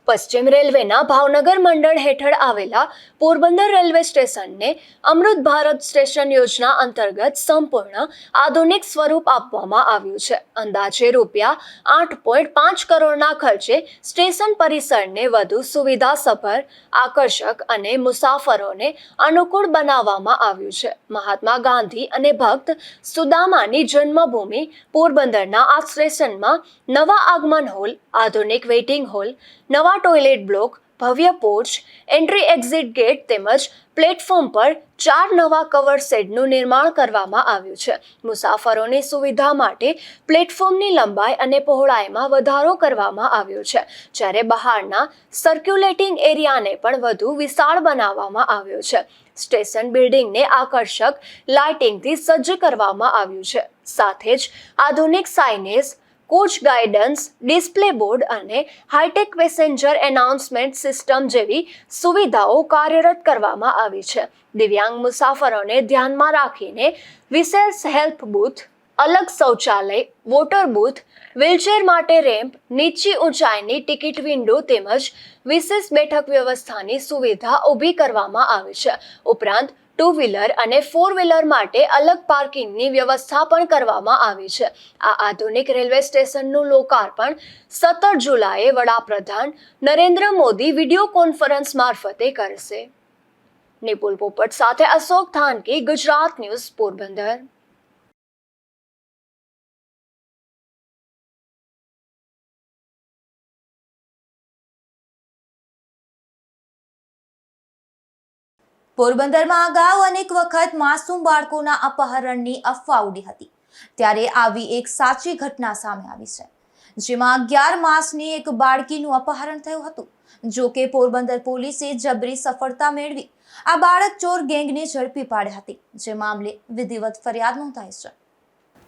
પશ્ચિમ રેલવેના ભાવનગર મંડળ હેઠળ આવેલા પોરબંદર રેલવે સ્ટેશનને અમૃત ભારત સ્ટેશન યોજના અંતર્ગત સંપૂર્ણ આધુનિક સ્વરૂપ આપવામાં આવ્યું છે. અંદાજે ₹8.5 કરોડના ખર્ચે સ્ટેશન પરિસરને વધુ સુવિધાસભર, આકર્ષક અને મુસાફરોને અનુકૂળ બનાવવામાં આવ્યું છે. મહાત્મા ગાંધી અને ભક્ત સુદામાની જન્મભૂમિ પોરબંદરના આ સ્ટેશનમાં નવા આગમન હોલ, આધુનિક વેઇટિંગ હોલ, નવા ટોયલેટ બ્લોક, ભવ્ય પોર્ચ, એન્ટ્રી એક્ઝિટ ગેટ તેમજ પ્લેટફોર્મ પર 4 નવા કવર શેડનું નિર્માણ કરવામાં આવ્યું છે. મુસાફરોની સુવિધા માટે પ્લેટફોર્મની લંબાઈ અને પહોળાઈમાં વધારો કરવામાં આવ્યો છે, જ્યારે બહારના સર્ક્યુલેટિંગ એરિયાને પણ વધુ વિશાળ બનાવવામાં આવ્યો છે. સ્ટેશન બિલ્ડિંગને આકર્ષક લાઇટિંગથી સજ્જ કરવામાં આવ્યું છે. સાથે જ આધુનિક signage, coach guidance, display board અને હાઈટેક પેસેન્જર એનાઉન્સમેન્ટ સિસ્ટમ જેવી સુવિધાઓ કાર્યરત કરવામાં આવી છે. દિવ્યાંગ મુસાફરોને ધ્યાનમાં રાખીને વિશેષ હેલ્પ બૂથ, અલગ શૌચાલય, વોટર બૂથ, વ્હીલચેર માટે રેમ્પ, નીચી ઊંચાઈની ટિકિટ વિન્ડો તેમજ વિશેષ બેઠક વ્યવસ્થાની સુવિધા ઊભી કરવામાં આવી છે. ઉપરાંત 2 વ્હીલર અને 4 વ્હીલર માટે અલગ પાર્કિંગની વ્યવસ્થા પણ કરવામાં આવી છે. આ આધુનિક રેલવે સ્ટેશનનું લોકાર્પણ 17 જુલાઈએ વડાપ્રધાન નરેન્દ્ર મોદી વિડીયો કોન્ફરન્સ મારફતે કરશે. નિપુલ પોપટ સાથે અશોક થાનકી, ગુજરાત ન્યૂઝ, પોરબંદર. પોરબંદરમાં અગાઉ અનેક વખત માસૂમ બાળકોના અપહરણની અફવા ઉડી હતી, ત્યારે આવી એક સાચી ઘટના સામે આવી છે, જેમાં 11 માસની એક બાળકીનું અપહરણ થયું હતું. જો કે પોરબંદર પોલીસે જબરી સફળતા મેળવી આ બાળક ચોર ગેંગને ઝડપી પાડી હતી, જે મામલે વિધિવત ફરિયાદ નોંધાઈ છે.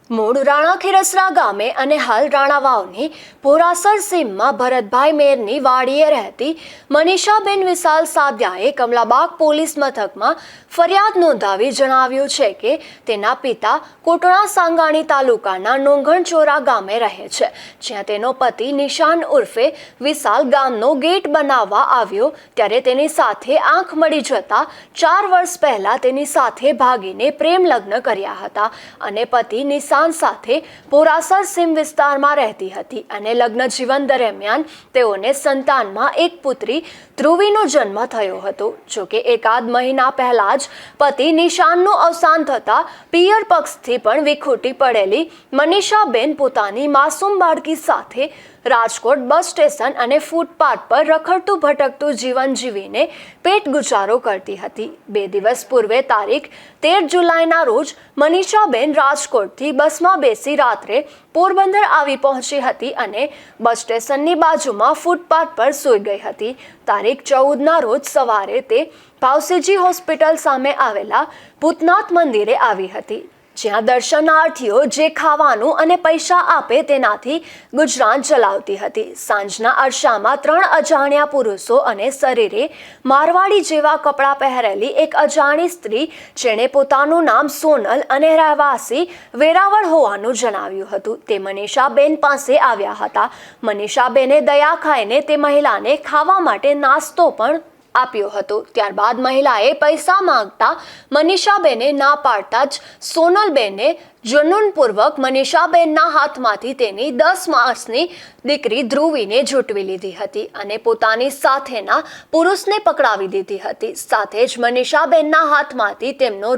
મૂળ રાણા ખીરસરા ગામે અને હાલ રાણાવાવની ભોરાસર સીમમાં ભરતભાઈ મેરની વાડીએ રહેતી મનીષાબેન વિશાલ સાદિયાએ કમલાબાગ પોલીસ મથકમાં ફરિયાદ નોંધાવી જણાવ્યું છે કે તેના પિતા કોટણા સાંગાણી તાલુકાના નોંગણચોરા ગામે રહે છે, જ્યાં તેનો પતિ નિશાન ઉર્ફે વિશાલ ગામનો ગેટ બનાવવા આવ્યો ત્યારે તેની સાથે આંખ મળી જતા 4 વર્ષ પહેલા તેની સાથે ભાગીને પ્રેમ લગ્ન કર્યા હતા અને પતિ નિશાન સાથે ભોરાસર સીમ વિસ્તારમાં રહેતી હતી અને લગ્ન જીવન દરમિયાન તેઓને સંતાનમાં એક પુત્રી ધ્રુવીનો જન્મ થયો હતો. જોકે એકાદ મહિના પહેલા જ પતિ નિશાનનું અવસાન થતા પિયર પક્ષથી પણ વિખૂટી પડેલી મનીષાબેન પોતાની માસૂમ બાળકી સાથે રાજકોટ બસ સ્ટેશન અને ફૂટપાથ પર રખડતું ભટકતું જીવન જીવીને પેટ ગુજારો કરતી હતી. 2 દિવસ પૂર્વે તારીખ 13 જુલાઈના રોજ મનીષાબેન રાજકોટથી બસમાં બેસી રાત્રે પોરબંદર આવી પહોંચી હતી અને બસ સ્ટેશનની બાજુમાં ફૂટપાથ પર સૂઈ ગઈ હતી. તારીખ 14ના રોજ સવારે તે ભાવસીજી હોસ્પિટલ સામે આવેલા ભૂતનાથ મંદિરે આવી હતી, જ્યાં દર્શનાર્થીઓ જે ખાવાનું અને પૈસા આપે તેનાથી ગુજરાન ચલાવતી હતી. સાંજના અરસામાં 3 અજાણ્યા પુરુષો અને શરીરે મારવાડી જેવા કપડાં પહેરેલી એક અજાણી સ્ત્રી, જેણે પોતાનું નામ સોનલ અને રહેવાસી વેરાવળ હોવાનું જણાવ્યું હતું, તે મનીષાબેન પાસે આવ્યા હતા. મનીષાબેને દયા ખાઈને તે મહિલાને ખાવા માટે નાસ્તો પણ આપ્યો હતો. ત્યારબાદ મહિલાએ પૈસા માંગતા મનીષાબેને ના પાડતા જ સોનલબેને જુનૂનપૂર્વક મનીષાબેનના હાથમાંથી તેની 10 માસની દીકરી ધ્રુવીને ઝૂંટવી લીધી હતી અને પોતાની સાથેના પુરુષને પકડાવી દીધી હતી. સાથે જ મનીષાબેનના હાથમાંથી તેમનો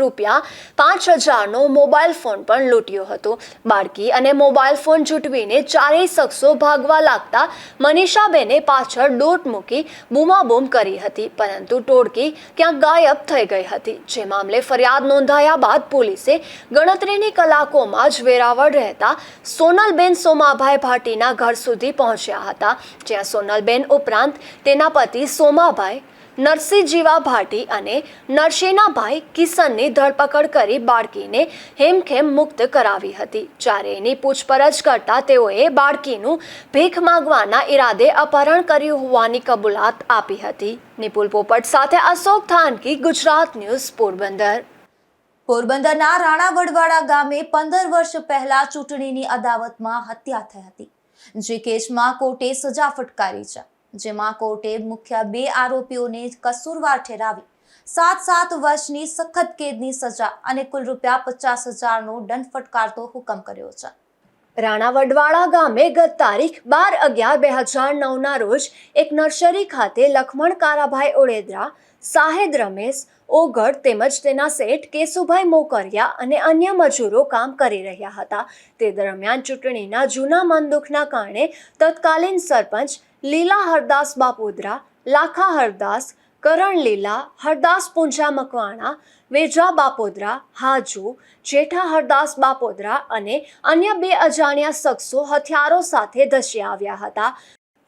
₹5000નો મોબાઈલ ફોન પણ લૂંટ્યો હતો. બાળકી અને મોબાઈલ ફોન ઝૂંટવીને ચારેય શખ્સો ભાગવા લાગતા મનીષાબેને પાછળ દોટ મૂકી બૂમાબૂમ કરી હતી, પરંતુ ટોળકી ક્યાંક ગાયબ થઈ ગઈ હતી. જે મામલે ફરિયાદ નોંધાયા બાદ પોલીસે ગણતરીની કલાકોમાં જ વેરાવળ રહેતા સોનલબેન સોમાભાઈ ભાટીના ઘર સુધી પહોંચ્યા હતા, જ્યાં સોનલબેન ઉપરાંત તેના પતિ સોમાભાઈ, નરસિંહજીવા ભાટી અને નરસેનાભાઈ કિશનની ધરપકડ કરી બાળકીને હેમખેમ મુક્ત કરાવી હતી. ચારેયની પૂછપરછ કરતા તેઓએ બાળકીનું ભીખ માંગવાના ઈરાદે અપહરણ કર્યું હોવાની કબૂલાત આપી હતી. નિપુલ પોપટ સાથે અશોક થાનકી, ગુજરાત ન્યૂઝ, પોરબંદર. પોરબંદરના રાણાવડવાડા ગામે 15 વર્ષ પહેલા ચૂંટણીની અદાવતમાં હત્યા થઈ હતી, જે કેસમાં કોર્ટે સજા ફટકારી છે, જેમાં કોર્ટે મુખ્ય 2 આરોપીઓને કસૂરવાર ઠેરાવી 7 વર્ષની સખત કેદની સજા અને કુલ ₹50,000નો દંડ ફટકારતો હુકમ કર્યો છે. રાણાવડવાડા ગામે ગત તારીખ 12/11/2009ના રોજ એક નર્સરી ખાતે લખમણ કારાભાઈ ઓળેદરા, સાહેદ રમેશ ઓગળ તેમજ તેના શેઠ કેશુભાઈ મોકરિયા અને અન્ય મજૂરો કામ કરી રહ્યા હતા. તે દરમિયાન ચૂંટણીના જૂના મનદુખના કારણે તત્કાલીન સરપંચ લીલા હરદાસ બાપોદરા, લાખા હરદાસ, કરણ લીલા હરદાસ પૂંજા મકવાણા, વેજા બાપોદરા, હાજુ, જેઠા હરદાસ બાપોદરા અને અન્ય 2 અજાણ્યા શખ્સો હથિયારો સાથે ધસી આવ્યા હતા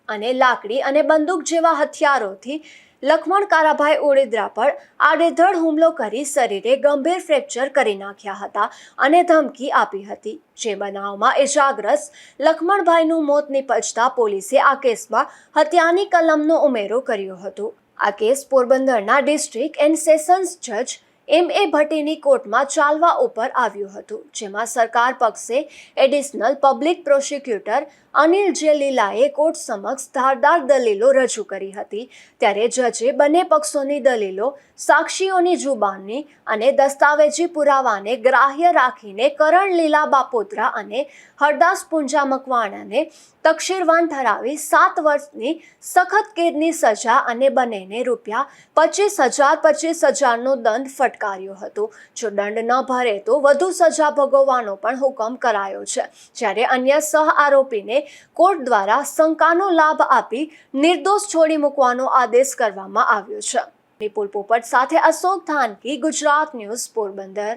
અને લાકડી અને બંદૂક જેવા હથિયારોથી લખમણ કારાભાઈ ઓળેદરા પર આડેધડ હુમલો કરી શરીરે ગંભીર ફ્રેક્ચર કરી નાખ્યા હતા અને ધમકી આપી હતી. જે બનાવમાં ઇજાગ્રસ્ત લખમણભાઈનું મોત નિપજતા પોલીસે આ કેસમાં હત્યાની કલમનો ઉમેરો કર્યો હતો. આ કેસ પોરબંદરના ડિસ્ટ્રિક્ટ એન્ડ સેશન્સ જજ M.A. ભટ્ટીની કોર્ટમાં ચાલવા ઉપર આવ્યું હતું, જેમાં સરકાર પક્ષે એડિશનલ પબ્લિક પ્રોસિક્યુટર અનિલ જે લીલાએ કોર્ટ સમક્ષ ધારદાર દલીલો રજૂ કરી હતી. ત્યારે જજે બંને પક્ષોની દલીલો, સાક્ષીઓની જુબાની અને દસ્તાવેજી પુરાવાને ગ્રાહ્ય રાખીને કરણ લીલા બાપોત્રા અને હરદાસ પુંજા મકવાણાને તકશીરવાન ઠરાવી 7 વર્ષની સખત કેદની સજા અને બંનેને ₹25,000નો દંડ ફટકાર્યો હતો. જો દંડ ન ભરે તો વધુ સજા ભોગવવાનો પણ હુકમ કરાયો છે. જ્યારે અન્ય સહ આરોપીને કોર્ટ દ્વારા શંકાનો લાભ આપી નિર્દોષ છોડી મૂકવાનો આદેશ કરવામાં આવ્યો છે. નિપુલ પોપટ સાથે અશોક થાનકી, ગુજરાત ન્યૂઝ, પોરબંદર.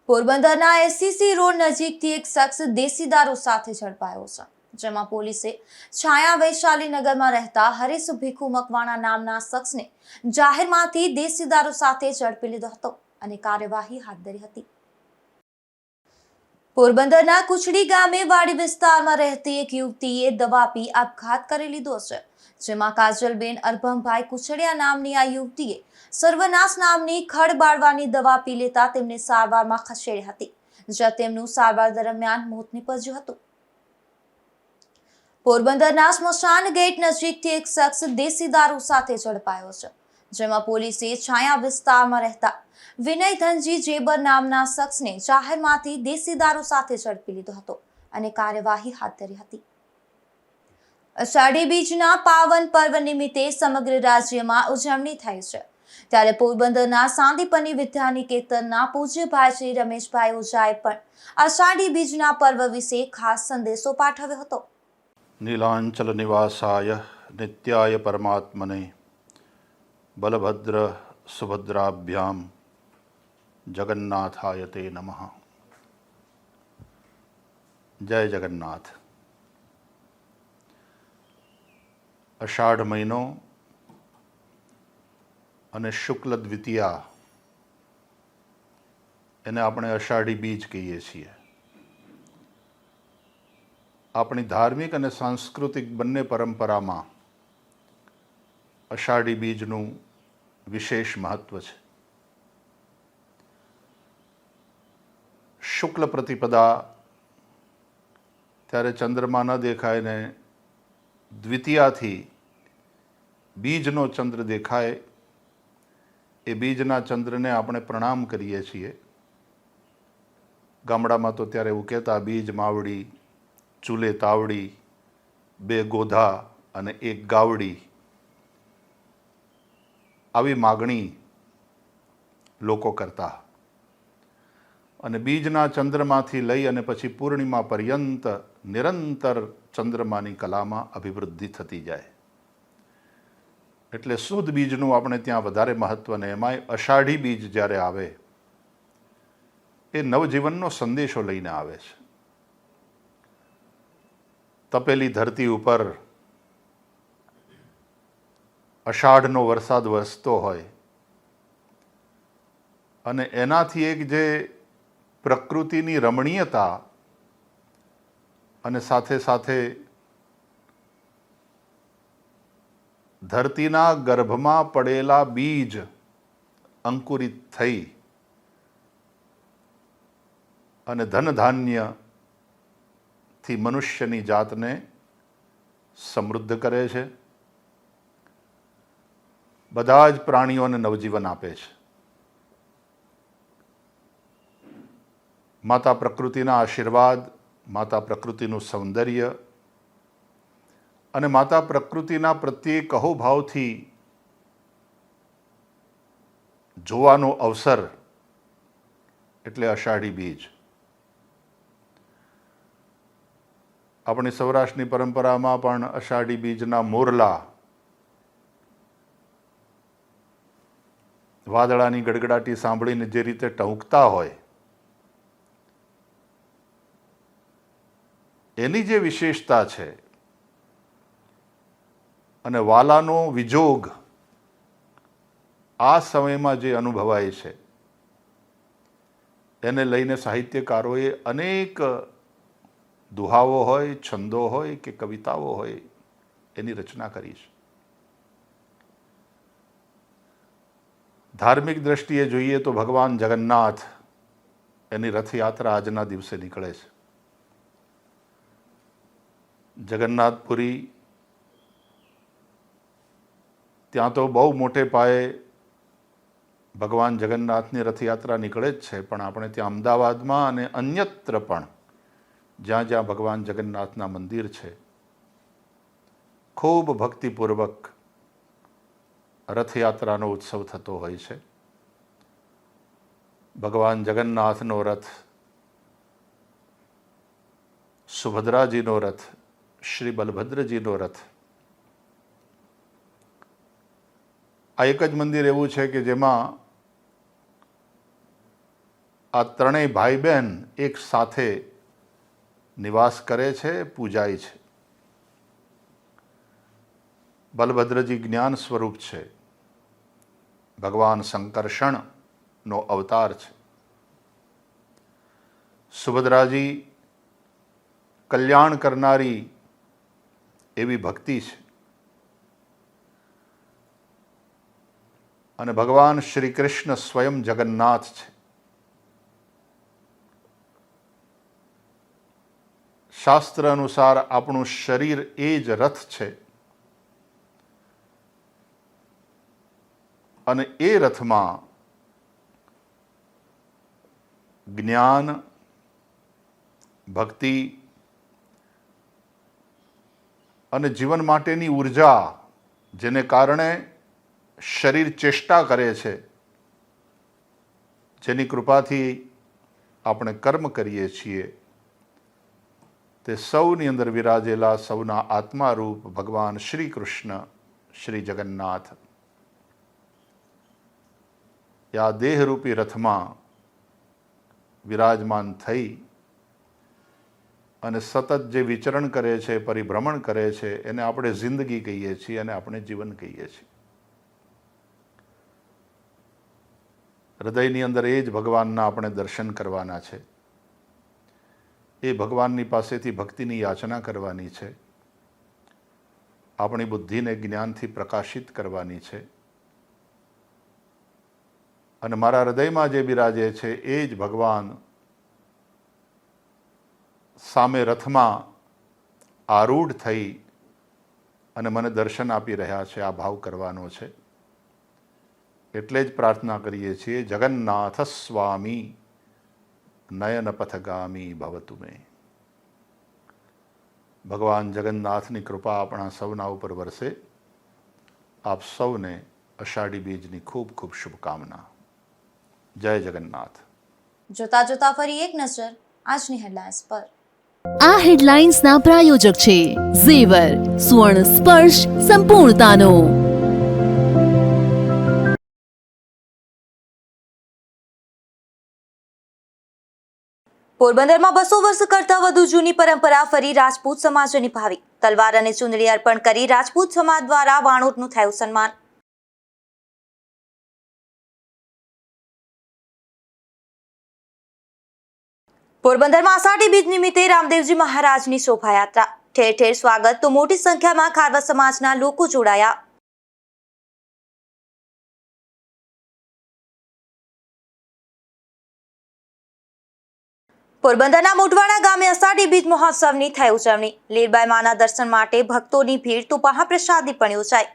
પોરબંદરના એસસીસી રોડ નજીકથી એક શખ્સ દેશી દારૂ સાથે ઝડપાયો છે, જેમાં પોલીસે છાયા વૈશાલી નગરમાં રહેતા હરીશ ભીખુ મકવાણા નામના શખ્સને જાહેરમાંથી દેશી દારૂ સાથે ઝડપી લીધો હતો અને કાર્યવાહી હાથ ધરી હતી. પોરબંદરના કુચડી ગામે વાડી વિસ્તારમાં રહેતી એક યુવતીએ દવા પી આપઘાત કરી લીધો છે, જેમાં કાજલબેન અરભમભાઈ કુચડિયા નામની આ યુવતીએ સર્વનાશ નામની ખડ બાળવાની દવા પી લેતા તેમને સારવારમાં ખસેડી હતી, જ્યાં તેમનું સારવાર દરમિયાન મોત નીપજ્યું હતું. પોરબંદરના સ્મશાન ગેટ નજીકથી એક શખ્સ દેશી દારૂ સાથે ઝડપાયો છે, જેમાં પોલીસે છાયા વિસ્તારમાં રહેતા વિનય ધનજી જેબર નામના શખ્સને જાહેરમાંથી દેશી દારૂ સાથે ઝડપી લીધો હતો અને કાર્યવાહી હાથ ધરી હતી. અષાઢી બીજના પાવન પર્વ નિમિત્તે સમગ્ર રાજ્યમાં ઉજવણી થઈ છે, ત્યારે પોરબંદરના સાંદીપની વિદ્યાનિકેતનના પૂજ્યભાઈ શ્રી રમેશભાઈ ઓઝાએ પણ અષાઢી બીજના પર્વ વિશે ખાસ સંદેશો પાઠવ્યો હતો. નીલાંચલ નિવાસાય નિત્યાય પરમાત્મને બલભદ્ર સુભદ્રાભ્યામ જગન્નાથાય તે નમઃ. જય જગન્નાથ. અષાઢ મહિનો અને શુક્લ દ્વિતીયા એને આપણે અષાઢી બીજ કહીએ છીએ. આપણી ધાર્મિક અને સાંસ્કૃતિક બંને પરંપરામાં અષાઢી બીજનું વિશેષ મહત્વ છે. શુક્લ પ્રતિપદા ત્યારે ચંદ્રમા ન દેખાય ને દ્વિતીયાથી બીજનો ચંદ્ર દેખાય એ બીજના ચંદ્રને આપણે પ્રણામ કરીએ છીએ. ગામડામાં તો ત્યારે એવું કહેતા બીજ માવડી, ચૂલે તાવડી, 2 ગોધા અને 1 ગાવડી, આવી માગણી લોકો કરતા. અને બીજના ચંદ્રમાંથી લઈ અને પછી પૂર્ણિમા પર્યંત નિરંતર ચંદ્રમાની કલામાં અભિવૃદ્ધિ થતી જાય. એટલે શુદ્ધ બીજનું આપણે ત્યાં વધારે મહત્વ ને એમાંય અષાઢી બીજ જ્યારે આવે એ નવજીવનનો સંદેશો લઈને આવે છે. તપેલી ધરતી ઉપર અષાઢનો વરસાદ વરસતો હોય અને એનાથી એક જે પ્રકૃતિની રમણીયતા અને સાથે સાથે ધરતીના ગર્ભમાં પડેલા બીજ અંકુરિત થઈ અને ધન ધાન્યથી મનુષ્યની જાતને સમૃદ્ધ કરે છે. બધા જ પ્રાણીઓને નવજીવન આપે છે. માતા પ્રકૃતિના આશીર્વાદ, માતા પ્રકૃતિનું સૌંદર્ય અને માતા પ્રકૃતિના પ્રત્યે કહોભાવથી જોવાનો અવસર એટલે અષાઢી બીજ. આપણી સૌરાષ્ટ્રની પરંપરામાં પણ અષાઢી બીજના મોરલા વાદળાની ગડગડાટી સાંભળીને જે રીતે ટહુકતા હોય એની જે વિશેષતા છે અને વાલાનો વિજોગ આ સમયમાં જે અનુભવાય છે એને લઈને સાહિત્યકારોએ અનેક દુહાઓ હોય, છંદો હોય કે કવિતાઓ હોય એની રચના કરી છે. ધાર્મિક દ્રષ્ટિએ જોઈએ તો ભગવાન જગન્નાથ એની રથયાત્રા આજના દિવસે નીકળે છે. જગન્નાથપુરી ત્યાં તો બહુ મોટે પાયે ભગવાન જગન્નાથની રથયાત્રા નીકળે જ છે, પણ આપણે ત્યાં અમદાવાદમાં અને અન્યત્ર પણ જ્યાં જ્યાં ભગવાન જગન્નાથના મંદિર છે, ખૂબ ભક્તિપૂર્વક રથયાત્રાનો ઉત્સવ થતો હોય છે. ભગવાન જગન્નાથનો રથ, સુભદ્રાજીનો રથ, શ્રી બલભદ્રજીનો રથ, આ એક જ મંદિર એવું છે કે જેમાં આ ત્રણેય ભાઈ બહેન એક સાથે નિવાસ કરે છે, પૂજાય છે. બલભદ્રજી જ્ઞાન સ્વરૂપ છે, ભગવાન સંકર્ષણનો અવતાર છે. સુભદ્રાજી કલ્યાણ કરનારી એવી ભક્તિ છે. અને ભગવાન શ્રી કૃષ્ણ સ્વયં જગન્નાથ છે. શાસ્ત્ર અનુસાર આપણું શરીર એ જ રથ છે અને એ રથમાં જ્ઞાન, ભક્તિ અને જીવન માટેની ઉર્જા, જેને કારણે શરીર ચેષ્ટા કરે છે, જેની કૃપાથી આપણે કર્મ કરીએ છીએ, તે સૌની અંદર વિરાજેલા સૌના આત્મારૂપ ભગવાન શ્રી કૃષ્ણ, શ્રી જગન્નાથ આ દેહરૂપી રથમાં વિરાજમાન થઈ અને સતત જે વિચરણ કરે છે, પરિભ્રમણ કરે છે, એને આપણે જિંદગી કહીએ છીએ અને આપણે જીવન કહીએ છીએ. હૃદયની અંદર એ જ ભગવાનના આપણે દર્શન કરવાના છે. એ ભગવાનની પાસેથી ભક્તિની યાચના કરવાની છે. આપણી બુદ્ધિને જ્ઞાનથી પ્રકાશિત કરવાની છે. અને મારા હૃદયમાં જે બિરાજે છે એ જ ભગવાન સામે રથમાં આરૂઢ થઈ અને મને દર્શન આપી રહ્યા છે, આ ભાવ કરવાનો છે. એટલે જ પ્રાર્થના કરીએ છીએ, જગન્નાથ સ્વામી નયન પથગામી ભવતુ મે. ભગવાન જગન્નાથની કૃપા આપણા સૌના ઉપર વરસે. આપ સૌને અષાઢી બીજની ખૂબ ખૂબ શુભકામના. જય જગન્નાથ. જોતા જોતા ફરી એક નજર આજની હેડલાઇન્સ પર. આ હેડલાઇન્સના પ્રાયોજક છે ઝેવર, સુવર્ણ સ્પર્શ સંપૂર્ણતાનો. પોરબંદરમાં 200 વર્ષ કરતા વધુ જૂની પરંપરા ફરી રાજપૂત સમાજે નિભાવી. તલવાર અને ચુંદડી અર્પણ કરી રાજપૂત સમાજ દ્વારા વાણોટનું થયું સન્માન. પોરબંદરમાં આષાઢી બીજ નિમિત્તે રામદેવજી મહારાજની શોભાયાત્રા. ઠેર ઠેર સ્વાગત તો મોટી સંખ્યામાં ખારવા સમાજના લોકો જોડાયા. પોરબંદરના મોટવાડા ગામે આષાઢી બીજ મહોત્સવની થઈ ઉજવણી. લીરબાઈ માના દર્શન માટે ભક્તોની ભીડ તો મહાપ્રસાદી પણ યોજાઈ.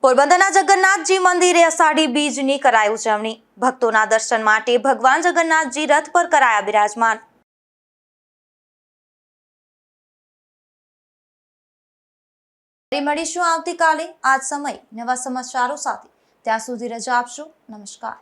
પોરબંદરના જગન્નાથજી મંદિરે આષાઢી બીજની કરાઈ ઉજવણી. ભક્તોના દર્શન માટે ભગવાન જગન્નાથજી રથ પર કરાયા બિરાજમાન. મળીશું આવતીકાલે આજ સમય નવા સમાચારો સાથે. ત્યાં સુધી રજા આપશો. નમસ્કાર.